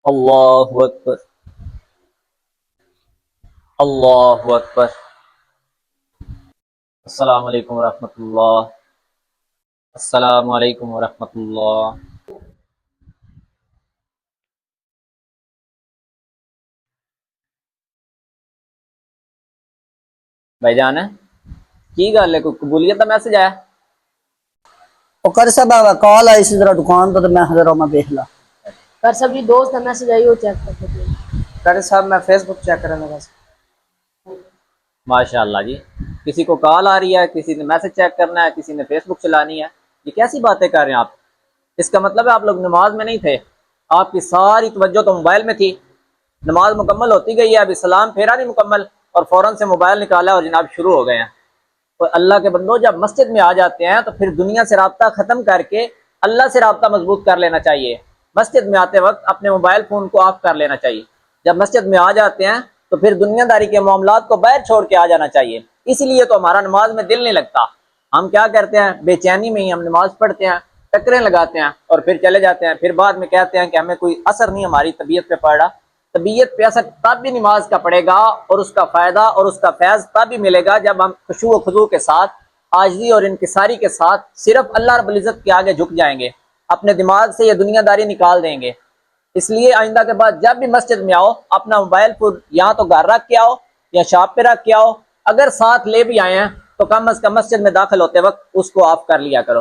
اللہ اکبر، اللہ اکبر۔ السلام علیکم ورحمۃ اللہ، السلام علیکم ورحمۃ اللہ۔ بھائی جان کی گل ہے، کوئی قبولیت کا میسج آیا؟ وہ کر صاحب کال آئی سی ذرا دکان تو میں ذرا میں دیکھ لا کر سب کی دوست کا میسج آئی وہ چیک کر سکتے ہیں۔ کر صاحب میں فیس بک چیک کرنے بس ماشاء اللہ جی، کسی کو کال آ رہی ہے، کسی نے میسج چیک کرنا ہے، کسی نے فیس بک چلانی ہے، یہ کیسی باتیں کر رہے ہیں آپ؟ اس کا مطلب ہے آپ لوگ نماز میں نہیں تھے، آپ کی ساری توجہ تو موبائل میں تھی۔ نماز مکمل ہوتی گئی ہے، ابھی سلام پھیرا نہیں مکمل اور فوراً سے موبائل نکالا اور جناب شروع ہو گئے ہیں۔ تو اللہ کے بندو جب مسجد میں آ جاتے ہیں تو پھر دنیا سے رابطہ ختم کر کے اللہ سے رابطہ مضبوط کر لینا چاہیے۔ مسجد میں آتے وقت اپنے موبائل فون کو آف کر لینا چاہیے۔ جب مسجد میں آ جاتے ہیں تو پھر دنیا داری کے معاملات کو باہر چھوڑ کے آ جانا چاہیے۔ اسی لیے تو ہمارا نماز میں دل نہیں لگتا، ہم کیا کرتے ہیں، بے چینی میں ہی ہم نماز پڑھتے ہیں، ٹکریں لگاتے ہیں اور پھر چلے جاتے ہیں، پھر بعد میں کہتے ہیں کہ ہمیں کوئی اثر نہیں ہماری طبیعت پہ پڑ رہا۔ طبیعت پہ اثر تب بھی نماز کا پڑے گا اور اس کا فائدہ اور اس کا فیض تب بھی ملے گا جب ہم خشوع و خضوع کے ساتھ، عاجزی اور انکساری کے ساتھ صرف اللہ رب العزت کے آگے جھک جائیں گے، اپنے دماغ سے یہ دنیا داری نکال دیں گے۔ اس لیے آئندہ کے بعد جب بھی مسجد میں آؤ اپنا موبائل فون یا تو گھر رکھ کے آؤ یا شاپ پہ رکھ کے آؤ، اگر ساتھ لے بھی آئے ہیں تو کم از کم مسجد میں داخل ہوتے وقت اس کو آف کر لیا کرو۔